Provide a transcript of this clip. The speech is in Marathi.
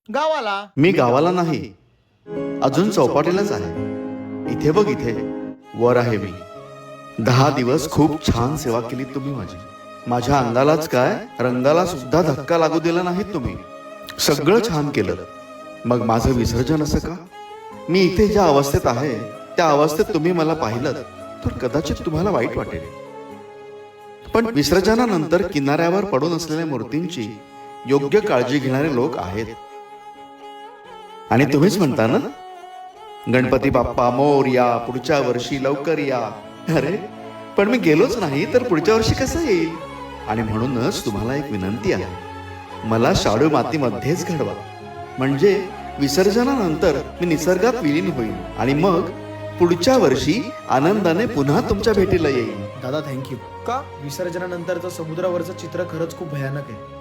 गावाला. मी गावाला नाही, अजून चौपाटीलाच आहे. इथे बघ, इथे वर आहे मी. 10 दिवस खूप छान सेवा केली तुम्ही माझी. माझ्या अंगालाच काय, रंगाला सुद्धा धक्का लागू दिला नाही तुम्ही. सगळं छान केलं. मग माझं विसर्जन असं का? मी इथे ज्या अवस्थेत आहे त्या अवस्थेत तुम्ही मला पाहिलं तर कदाचित तुम्हाला वाईट वाटेल. पण विसर्जनानंतर किनाऱ्यावर पडून असलेल्या मूर्तींची योग्य काळजी घेणारे लोक आहेत. आणि तुम्हीच म्हणता ना, गणपती बाप्पा मोरया, पुढच्या वर्षी लवकर या. अरे पण मी गेलोच नाही तर पुढच्या वर्षी कसं येईल? आणि म्हणूनच तुम्हाला एक विनंती आहे, मला शाडू मातीमध्येच घडवा. म्हणजे विसर्जनानंतर मी निसर्गात विलीन होईल आणि मग पुढच्या वर्षी आनंदाने पुन्हा तुमच्या भेटीला येईल. दादा थँक्यू. का? विसर्जनानंतरचं समुद्रावरचं चित्र खरंच खूप भयानक आहे.